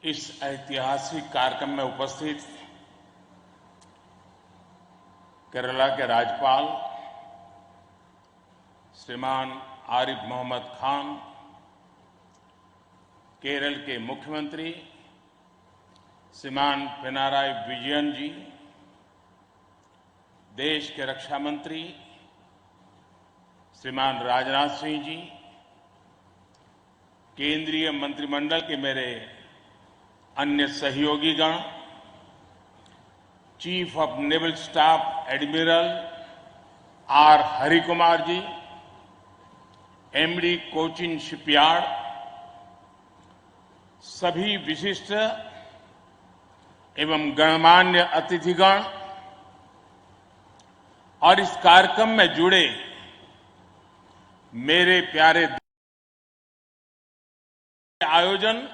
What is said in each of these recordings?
इस ऐतिहासिक कार्यक्रम में उपस्थित केरला के राज्यपाल श्रीमान आरिफ मोहम्मद खान, केरल के मुख्यमंत्री श्रीमान पिनाराई विजयन जी, देश के रक्षा मंत्री श्रीमान राजनाथ सिंह जी, केंद्रीय मंत्रिमंडल के मेरे अन्य सहयोगीगण, chief of naval staff admiral R Harikumar ji, MD Cochin shipyard, सभी विशिष्ट एवं गणमान्य अतिथिगण और इस कार्यक्रम में जुड़े मेरे प्यारे आयोजन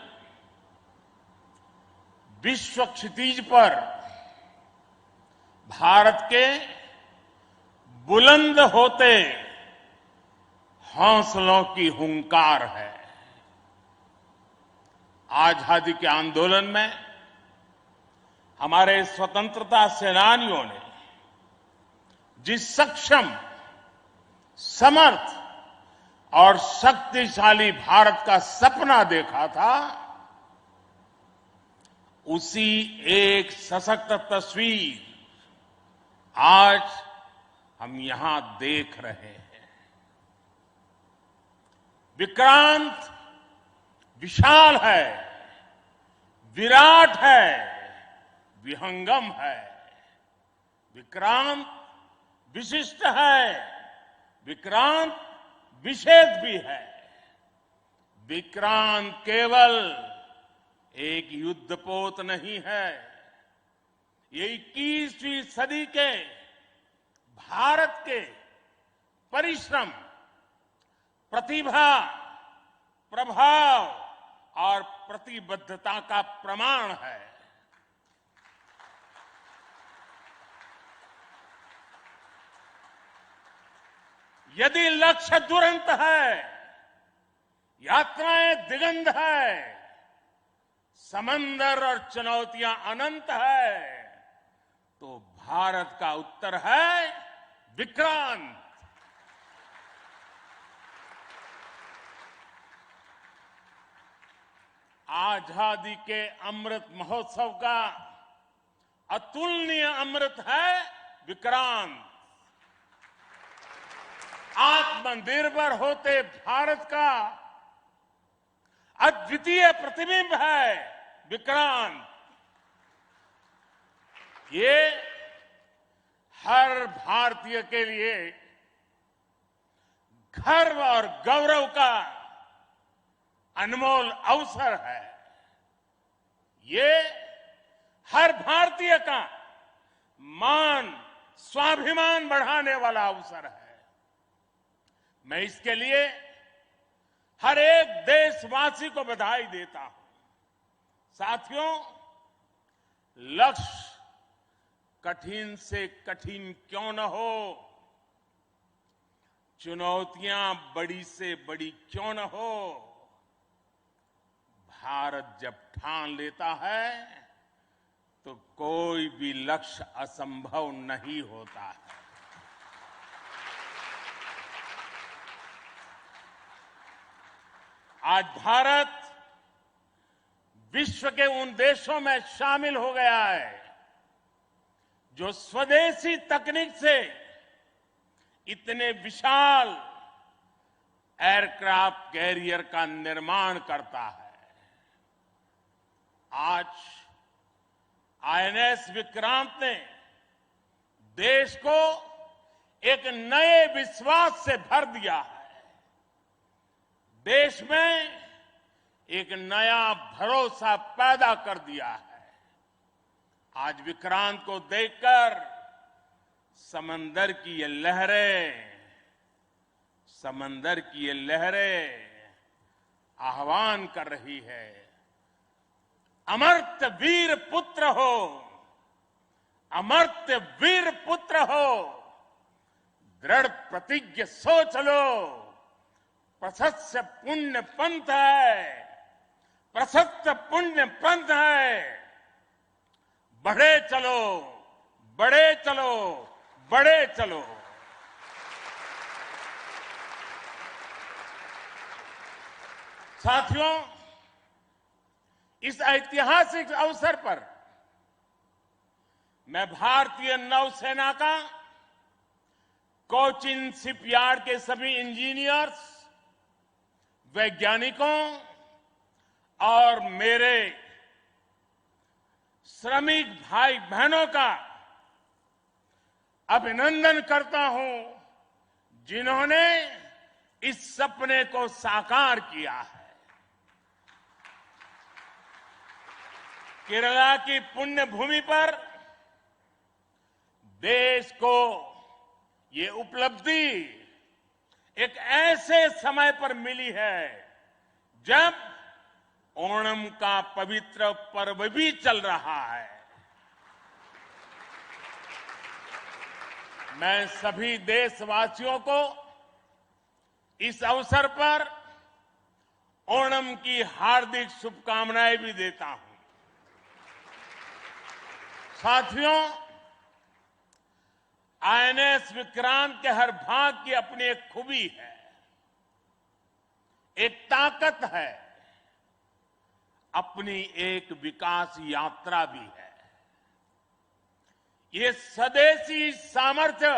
विश्व क्षितिज पर भारत के बुलंद होते हौसलों की हुंकार है। आजादी के आंदोलन में हमारे स्वतंत्रता सेनानियों ने जिस सक्षम, समर्थ और शक्तिशाली भारत का सपना देखा था, उसी एक सशक्त तस्वीर आज हम यहां देख रहे हैं। विक्रांत विशाल है, विराट है, विहंगम है। विक्रांत विशिष्ट है, विक्रांत विशेष भी है। विक्रांत केवल एक युद्धपोत नहीं है, ये 21वीं सदी के भारत के परिश्रम, प्रतिभा, प्रभाव और प्रतिबद्धता का प्रमाण है। यदि लक्ष्य दुरंत है, यात्राएं दिगंत है, समंदर और चुनौतियां अनंत है, तो भारत का उत्तर है विक्रांत। आजादी के अमृत महोत्सव का अतुलनीय अमृत है विक्रांत। आत्मनिर्भर होते भारत का अद्वितीय प्रतिबिंब है विक्रांत। ये हर भारतीय के लिए गर्व और गौरव का अनमोल अवसर है। ये हर भारतीय का मान, स्वाभिमान बढ़ाने वाला अवसर है। मैं इसके लिए हर एक देशवासी को बधाई देता हूं। साथियों, लक्ष्य कठिन से कठिन क्यों न हो, चुनौतियां बड़ी से बड़ी क्यों न हो, भारत जब ठान लेता है तो कोई भी लक्ष्य असंभव नहीं होता है। आज भारत विश्व के उन देशों में शामिल हो गया है जो स्वदेशी तकनीक से इतने विशाल एयरक्राफ्ट कैरियर का निर्माण करता है। आज आईएनएस विक्रांत ने देश को एक नए विश्वास से भर दिया है। देश में एक नया भरोसा पैदा कर दिया है। आज विक्रांत को देखकर समंदर की ये लहरें आह्वान कर रही है, अमर्त्य वीर पुत्र हो, अमर्त्य वीर पुत्र हो, दृढ़ प्रतिज्ञ सोच लो, प्रशस्य पुण्य पंथ है, प्रशस्त पुण्य पंथ है। बढ़े चलो, बड़े चलो, बड़े चलो। साथियों, इस ऐतिहासिक अवसर पर मैं भारतीय नौसेना का कोचिन शिपयार्ड के सभी इंजीनियर्स, वैज्ञानिकों और मेरे श्रमिक भाई बहनों का अभिनंदन करता हूं, जिन्होंने इस सपने को साकार किया है। केरला की पुण्य भूमि पर देश को ये उपलब्धि एक ऐसे समय पर मिली है जब ओणम का पवित्र पर्व भी चल रहा है। मैं सभी देशवासियों को इस अवसर पर ओणम की हार्दिक शुभकामनाएं भी देता हूं। साथियों, आईएनएस विक्रांत के हर भाग की अपनी एक खूबी है, एक ताकत है, अपनी एक विकास यात्रा भी है। ये स्वदेशी सामर्थ्य,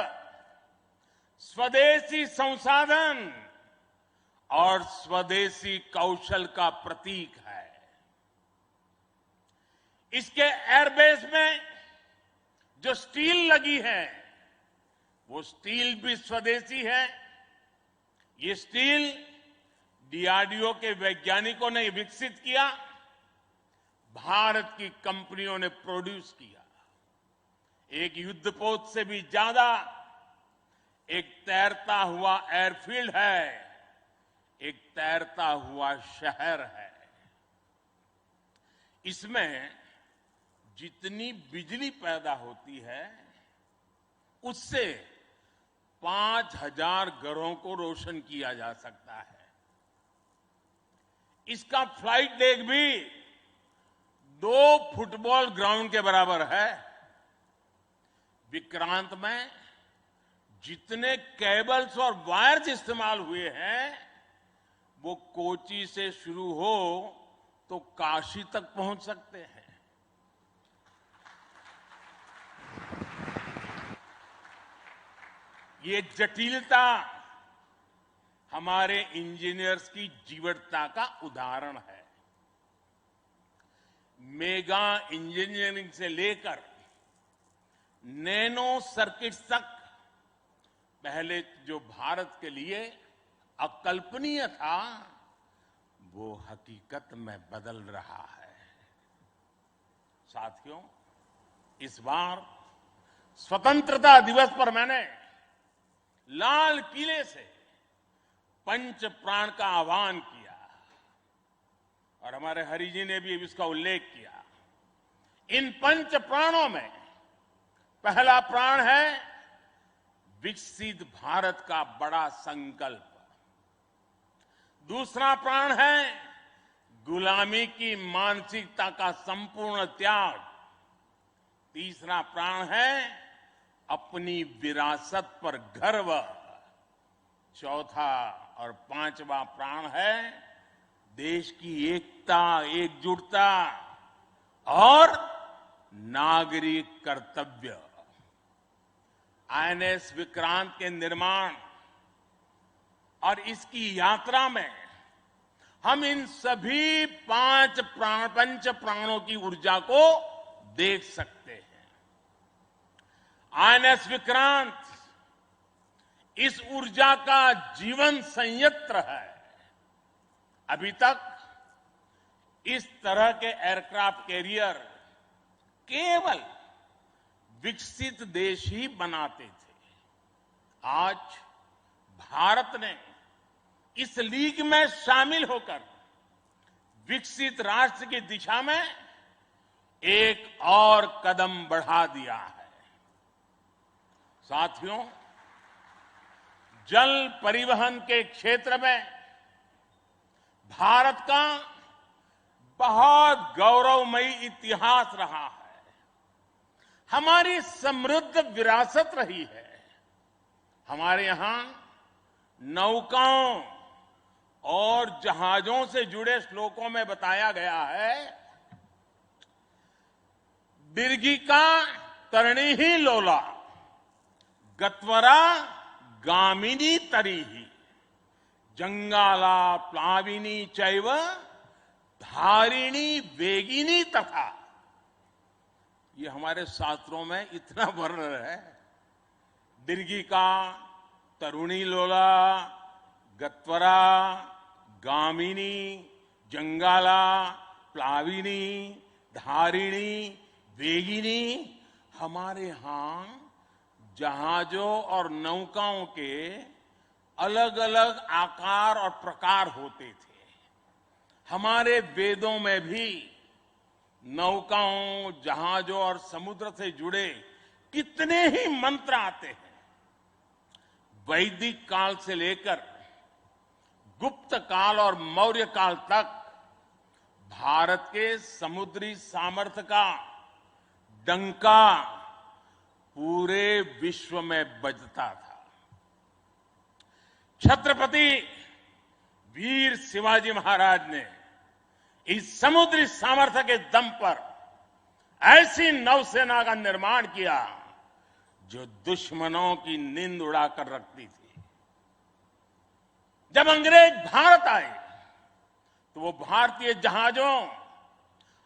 स्वदेशी संसाधन और स्वदेशी कौशल का प्रतीक है। इसके एयरबेस में जो स्टील लगी है, वो स्टील भी स्वदेशी है। ये स्टील डीआरडीओ के वैज्ञानिकों ने विकसित किया, भारत की कंपनियों ने प्रोड्यूस किया। एक युद्धपोत से भी ज्यादा एक तैरता हुआ एयरफील्ड है, एक तैरता हुआ शहर है। इसमें जितनी बिजली पैदा होती है, उससे 5000 घरों को रोशन किया जा सकता है। इसका फ्लाइट डेक भी 2 फुटबॉल ग्राउंड के बराबर है। विक्रांत में जितने केबल्स और वायर्स इस्तेमाल हुए हैं, वो कोची से शुरू हो तो काशी तक पहुंच सकते हैं। ये जटिलता हमारे इंजीनियर्स की जीवटता का उदाहरण है। मेगा इंजीनियरिंग से लेकर नैनो सर्किट्स तक पहले जो भारत के लिए अकल्पनीय था, वो हकीकत में बदल रहा है। साथियों, इस बार स्वतंत्रता दिवस पर मैंने लाल किले से पंच प्राण का आह्वान किया और हमारे हरि जी ने भी इसका उल्लेख किया। इन पंच प्राणों में पहला प्राण है विकसित भारत का बड़ा संकल्प, दूसरा प्राण है गुलामी की मानसिकता का संपूर्ण त्याग, तीसरा प्राण है अपनी विरासत पर गर्व, चौथा और पांचवा प्राण है देश की एकता, एकजुटता और नागरिक कर्तव्य। आईएनएस विक्रांत के निर्माण और इसकी यात्रा में हम इन सभी पंच प्राणों की ऊर्जा को देख सकते हैं। आईएनएस विक्रांत इस ऊर्जा का जीवन संयंत्र है। अभी तक इस तरह के एयरक्राफ्ट कैरियर केवल विकसित देश ही बनाते थे। आज भारत ने इस लीग में शामिल होकर विकसित राष्ट्र की दिशा में एक और कदम बढ़ा दिया है। साथियों, जल परिवहन के क्षेत्र में भारत का बहुत गौरवमयी इतिहास रहा है, हमारी समृद्ध विरासत रही है। हमारे यहां नौकाओं और जहाजों से जुड़े श्लोकों में बताया गया है, दीर्घिका तरणी ही लोला गत्वरा गामिनी तरीही जंगाला प्लाविनी चैव धारिणी वेगिनी तथा। ये हमारे शास्त्रों में इतना वर्णन है। दीर्घिका तरुणी लोला गत्वरा गामिनी जंगाला प्लाविनी धारिणी वेगिनी। हमारे यहां जहाजों और नौकाओं के अलग अलग आकार और प्रकार होते थे। हमारे वेदों में भी नौकाओं, जहाजों और समुद्र से जुड़े कितने ही मंत्र आते हैं। वैदिक काल से लेकर गुप्त काल और मौर्य काल तक भारत के समुद्री सामर्थ्य का डंका पूरे विश्व में बजता था। छत्रपति वीर शिवाजी महाराज ने इस समुद्री सामर्थ्य के दम पर ऐसी नौसेना का निर्माण किया जो दुश्मनों की नींद उड़ाकर रखती थी। जब अंग्रेज भारत आए तो वो भारतीय जहाजों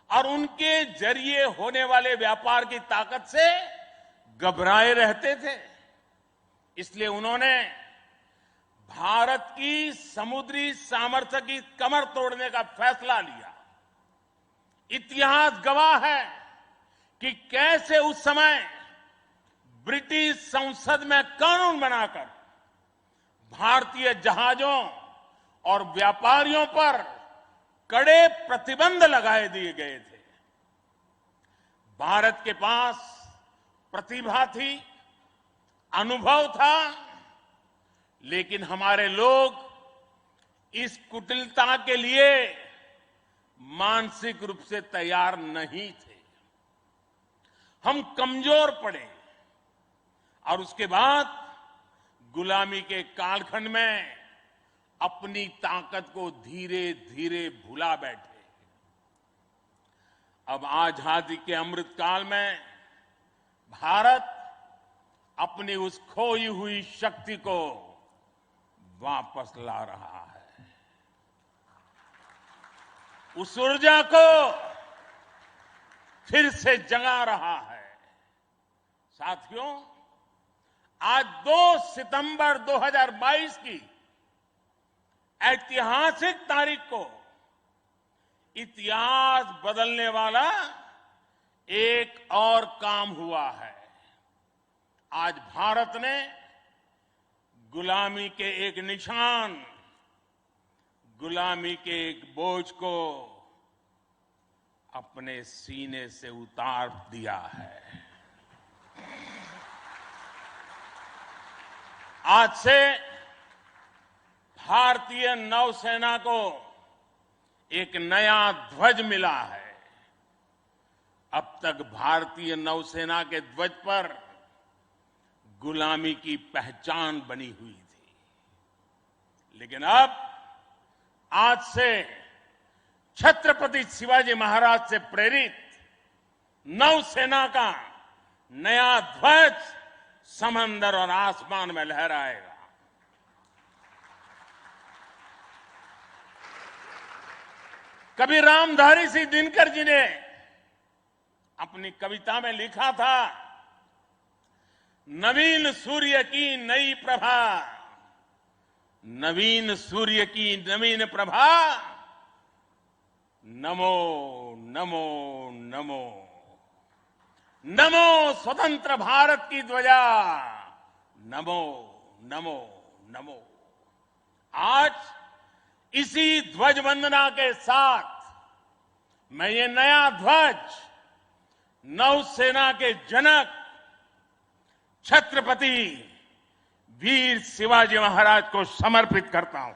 और उनके जरिए होने वाले व्यापार की ताकत से घबराए रहते थे। इसलिए उन्होंने भारत की समुद्री सामर्थ्य की कमर तोड़ने का फैसला लिया। इतिहास गवाह है कि कैसे उस समय ब्रिटिश संसद में कानून बनाकर भारतीय जहाजों और व्यापारियों पर कड़े प्रतिबंध लगाए दिए गए थे। भारत के पास प्रतिभा थी, अनुभव था, लेकिन हमारे लोग इस कुटिलता के लिए मानसिक रूप से तैयार नहीं थे। हम कमजोर पड़े और उसके बाद गुलामी के कालखंड में अपनी ताकत को धीरे धीरे भुला बैठे। अब आजादी के अमृत काल में भारत अपनी उस खोई हुई शक्ति को वापस ला रहा है। उस ऊर्जा को फिर से जगा रहा है। साथियों, आज 2 सितंबर 2022 की ऐतिहासिक तारीख को इतिहास बदलने वाला एक और काम हुआ है। आज भारत ने गुलामी के एक निशान, गुलामी के एक बोझ को अपने सीने से उतार दिया है। आज से भारतीय नौसेना को एक नया ध्वज मिला है। अब तक भारतीय नौसेना के ध्वज पर गुलामी की पहचान बनी हुई थी, लेकिन अब आज से छत्रपति शिवाजी महाराज से प्रेरित नौसेना का नया ध्वज समंदर और आसमान में लहराएगा। कभी रामधारी सिंह दिनकर जी ने अपनी कविता में लिखा था, नवीन सूर्य की नई प्रभा, नवीन सूर्य की नवीन प्रभा, नमो नमो नमो नमो स्वतंत्र भारत की ध्वजा, नमो नमो नमो। आज इसी ध्वज वंदना के साथ मैं ये नया ध्वज नौसेना के जनक छत्रपति वीर शिवाजी महाराज को समर्पित करता हूं।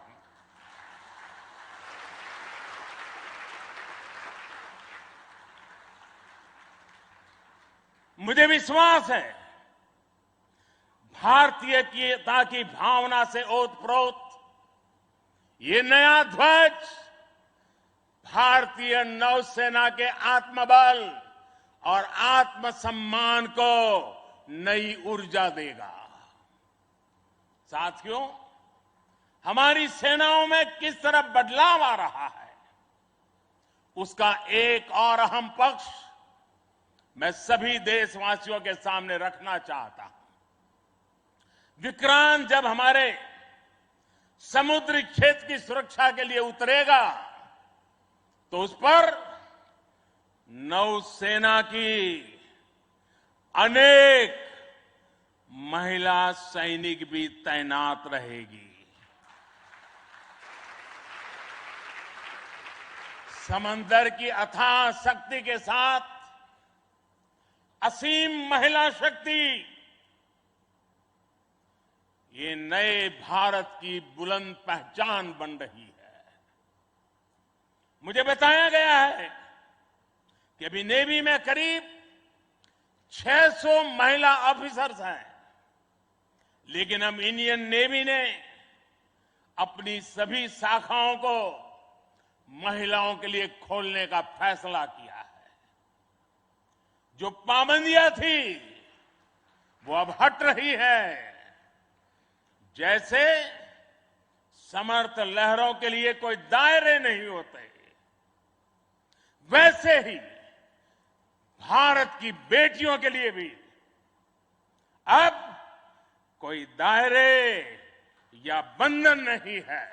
मुझे विश्वास है भारतीयता की भावना से ओतप्रोत ये नया ध्वज भारतीय नौसेना के आत्मबल और आत्मसम्मान को नई ऊर्जा देगा। साथियों, हमारी सेनाओं में किस तरह बदलाव आ रहा है, उसका एक और अहम पक्ष मैं सभी देशवासियों के सामने रखना चाहता हूं। विक्रांत जब हमारे समुद्री क्षेत्र की सुरक्षा के लिए उतरेगा तो उस पर नौसेना की अनेक महिला सैनिक भी तैनात रहेगी। समंदर की अथाह शक्ति के साथ असीम महिला शक्ति ये नए भारत की बुलंद पहचान बन रही है। मुझे बताया गया है कि अभी नेवी में करीब 600 महिला ऑफिसर्स हैं, लेकिन अब इंडियन नेवी ने अपनी सभी शाखाओं को महिलाओं के लिए खोलने का फैसला किया है। जो पाबंदियां थी वो अब हट रही है। जैसे समर्थ लहरों के लिए कोई दायरे नहीं होते, वैसे ही भारत की बेटियों के लिए भी अब कोई दायरे या बंधन नहीं है।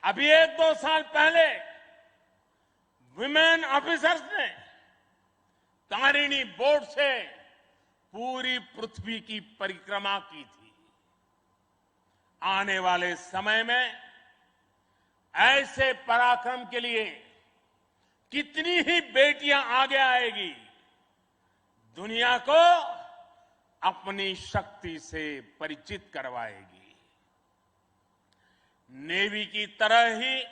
अभी 1-2 साल पहले विमेन ऑफिसर्स ने तारिणी बोट से पूरी पृथ्वी की परिक्रमा की थी। आने वाले समय में ऐसे पराक्रम के लिए कितनी ही बेटियां आगे आएगी, दुनिया को अपनी शक्ति से परिचित करवाएगी। नेवी की तरह ही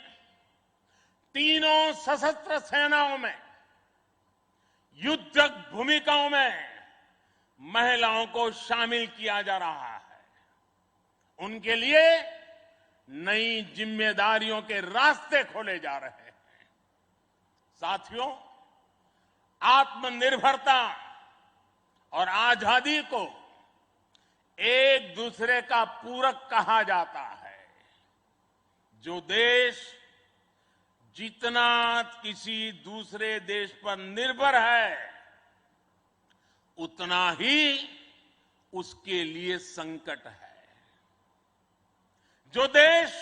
तीनों सशस्त्र सेनाओं में युद्धक भूमिकाओं में महिलाओं को शामिल किया जा रहा है। उनके लिए नई जिम्मेदारियों के रास्ते खोले जा रहे हैं। साथियों, आत्मनिर्भरता और आजादी को एक दूसरे का पूरक कहा जाता है। जो देश जितना किसी दूसरे देश पर निर्भर है, उतना ही उसके लिए संकट है। जो देश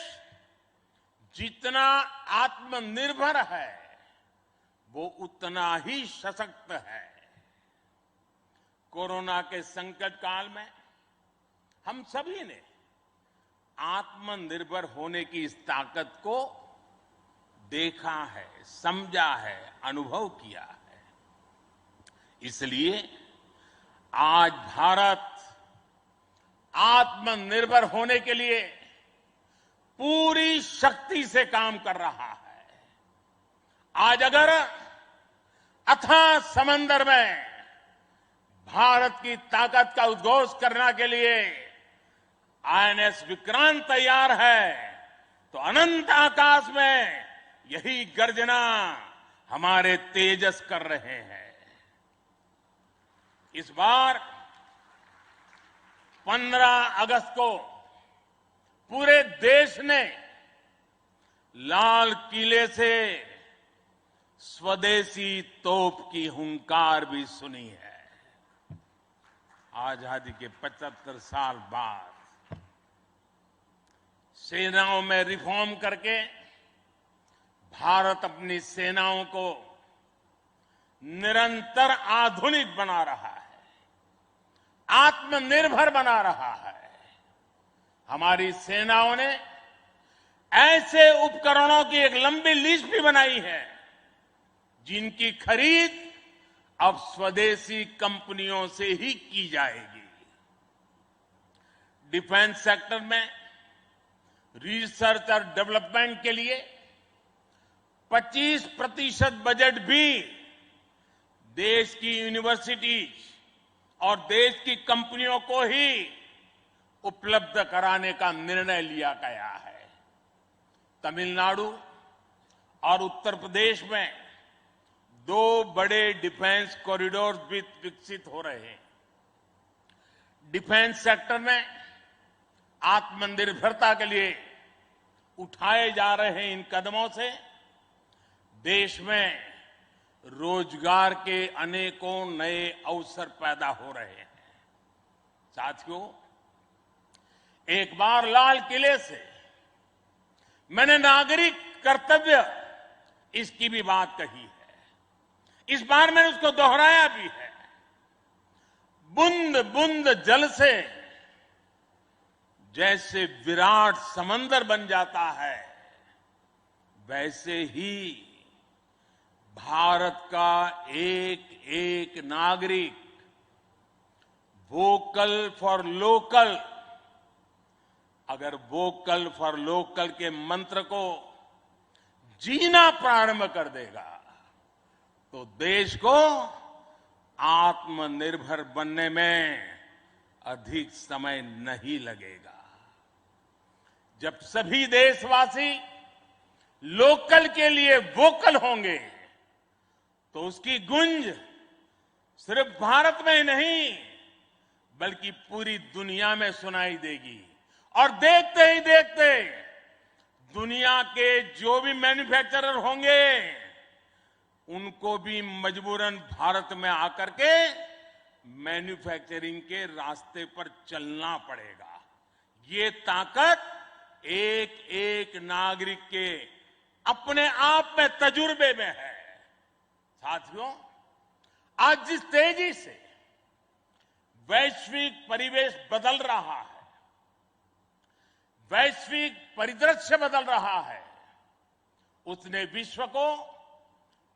जितना आत्मनिर्भर है, वो उतना ही सशक्त है। कोरोना के संकट काल में हम सभी ने आत्मनिर्भर होने की इस ताकत को देखा है, समझा है, अनुभव किया है। इसलिए आज भारत आत्मनिर्भर होने के लिए पूरी शक्ति से काम कर रहा है। आज अगर अथाह समंदर में भारत की ताकत का उद्घोष करने के लिए आईएनएस विक्रांत तैयार है, तो अनंत आकाश में यही गर्जना हमारे तेजस कर रहे हैं। इस बार 15 अगस्त को पूरे देश ने लाल किले से स्वदेशी तोप की हुंकार भी सुनी है। आजादी के 75 साल बाद सेनाओं में रिफॉर्म करके भारत अपनी सेनाओं को निरंतर आधुनिक बना रहा है, आत्मनिर्भर बना रहा है। हमारी सेनाओं ने ऐसे उपकरणों की एक लंबी लिस्ट भी बनाई है, जिनकी खरीद अब स्वदेशी कंपनियों से ही की जाएगी। डिफेंस सेक्टर में रिसर्च और डेवलपमेंट के लिए 25% बजट भी देश की यूनिवर्सिटीज और देश की कंपनियों को ही उपलब्ध कराने का निर्णय लिया गया है। तमिलनाडु और उत्तर प्रदेश में 2 बड़े डिफेंस कॉरिडोर भी विकसित हो रहे हैं। डिफेंस सेक्टर में आत्मनिर्भरता के लिए उठाए जा रहे इन कदमों से देश में रोजगार के अनेकों नए अवसर पैदा हो रहे हैं। साथियों, एक बार लाल किले से मैंने नागरिक कर्तव्य इसकी भी बात कही है। इस बार मैंने उसको दोहराया भी है। बूंद बूंद जल से जैसे विराट समंदर बन जाता है, वैसे ही भारत का एक एक नागरिक वोकल फॉर लोकल, अगर वोकल फॉर लोकल के मंत्र को जीना प्रारंभ कर देगा तो देश को आत्मनिर्भर बनने में अधिक समय नहीं लगेगा। जब सभी देशवासी लोकल के लिए वोकल होंगे तो उसकी गूंज सिर्फ भारत में ही नहीं बल्कि पूरी दुनिया में सुनाई देगी। और देखते ही देखते दुनिया के जो भी मैन्युफैक्चरर होंगे उनको भी मजबूरन भारत में आकर के मैन्युफैक्चरिंग के रास्ते पर चलना पड़ेगा। ये ताकत एक एक नागरिक के अपने आप में तजुर्बे में है। साथियों, आज जिस तेजी से वैश्विक परिवेश बदल रहा है, वैश्विक परिदृश्य बदल रहा है, उसने विश्व को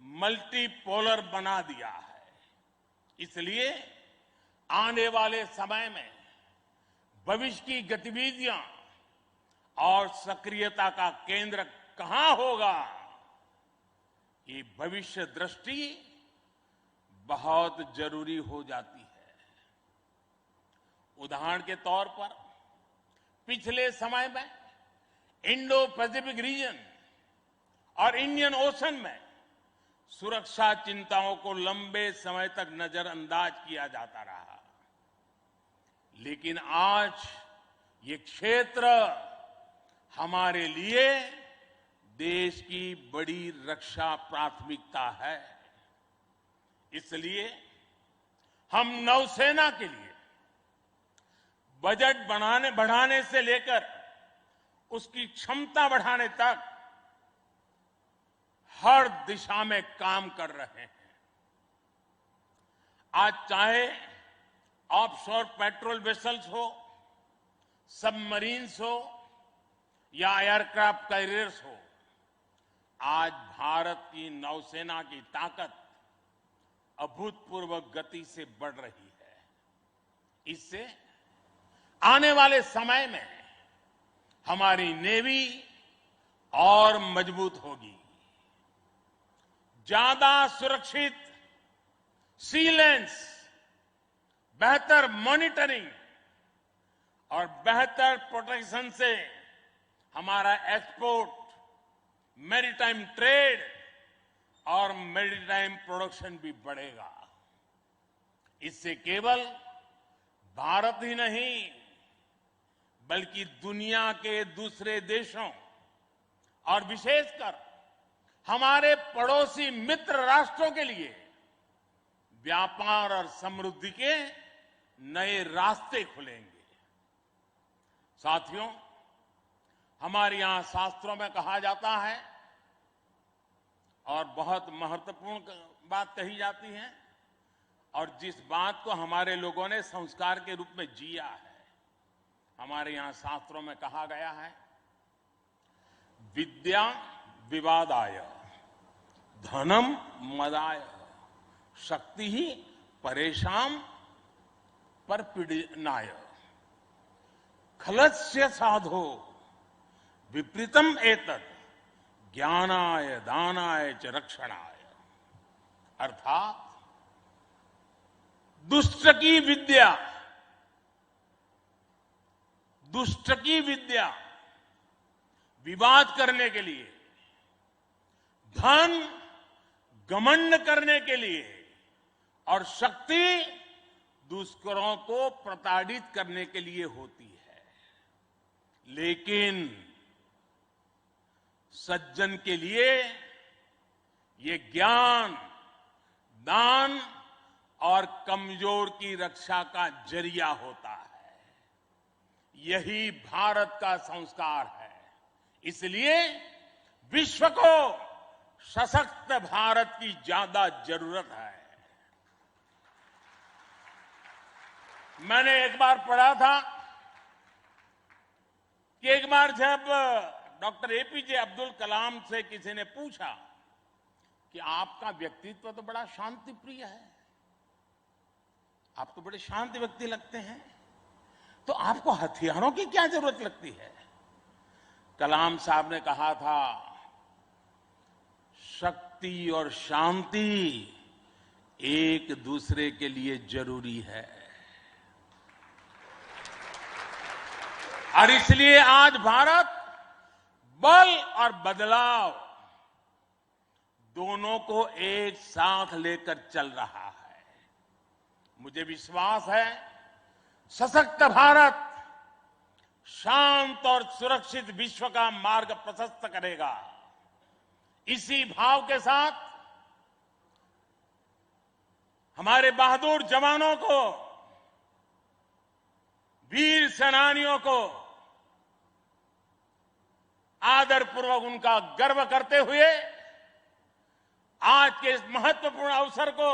मल्टीपोलर बना दिया है। इसलिए आने वाले समय में भविष्य की गतिविधियां और सक्रियता का केंद्र कहां होगा, ये भविष्य दृष्टि बहुत जरूरी हो जाती है। उदाहरण के तौर पर पिछले समय में इंडो पैसिफिक रीजन और इंडियन ओशन में सुरक्षा चिंताओं को लंबे समय तक नजरअंदाज किया जाता रहा, लेकिन आज ये क्षेत्र हमारे लिए देश की बड़ी रक्षा प्राथमिकता है। इसलिए हम नौसेना के लिए बजट बढ़ाने से लेकर उसकी क्षमता बढ़ाने तक हर दिशा में काम कर रहे हैं। आज चाहे ऑफशोर पेट्रोल वेसल्स हो, सबमरीन्स हो या एयरक्राफ्ट कैरियर्स हो, आज भारत की नौसेना की ताकत अभूतपूर्व गति से बढ़ रही है। इससे आने वाले समय में हमारी नेवी और मजबूत होगी। ज्यादा सुरक्षित सी लेन्स, बेहतर मॉनिटरिंग और बेहतर प्रोटेक्शन से हमारा एक्सपोर्ट, मैरीटाइम ट्रेड और मैरीटाइम प्रोडक्शन भी बढ़ेगा। इससे केवल भारत ही नहीं बल्कि दुनिया के दूसरे देशों और विशेषकर हमारे पड़ोसी मित्र राष्ट्रों के लिए व्यापार और समृद्धि के नए रास्ते खुलेंगे। साथियों, हमारे यहां शास्त्रों में कहा जाता है और बहुत महत्वपूर्ण बात कही जाती है और जिस बात को हमारे लोगों ने संस्कार के रूप में जिया है, हमारे यहां शास्त्रों में कहा गया है, विद्या विवादाय धनम मदाय शक्ति ही परेशान पर पीड़नाय खलस्य साधो विपरीतम एतत् ज्ञानाय दानाय च रक्षणाय, अर्थात दुष्ट की विद्या विवाद करने के लिए, धन घमंड करने के लिए और शक्ति दुष्करों को प्रताड़ित करने के लिए होती है। लेकिन सज्जन के लिए ये ज्ञान, दान और कमजोर की रक्षा का जरिया होता है। यही भारत का संस्कार है। इसलिए विश्व को सशक्त भारत की ज्यादा जरूरत है। मैंने एक बार पढ़ा था कि एक बार जब डॉक्टर एपीजे अब्दुल कलाम से किसी ने पूछा कि आपका व्यक्तित्व तो बड़ा शांति प्रिय है, आप तो बड़े शांत व्यक्ति लगते हैं, तो आपको हथियारों की क्या जरूरत लगती है? कलाम साहब ने कहा था, शक्ति और शांति एक दूसरे के लिए जरूरी है। और इसलिए आज भारत बल और बदलाव दोनों को एक साथ लेकर चल रहा है। मुझे विश्वास है, सशक्त भारत शांत और सुरक्षित विश्व का मार्ग प्रशस्त करेगा। इसी भाव के साथ हमारे बहादुर जवानों को, वीर सेनानियों को आदरपूर्वक उनका गर्व करते हुए आज के इस महत्वपूर्ण अवसर को,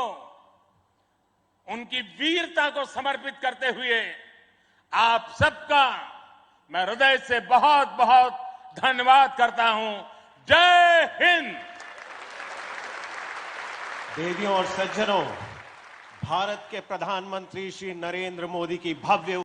उनकी वीरता को समर्पित करते हुए आप सबका मैं हृदय से बहुत बहुत धन्यवाद करता हूं। जय हिंद। देवियों और सज्जनों, भारत के प्रधानमंत्री श्री नरेंद्र मोदी की भव्य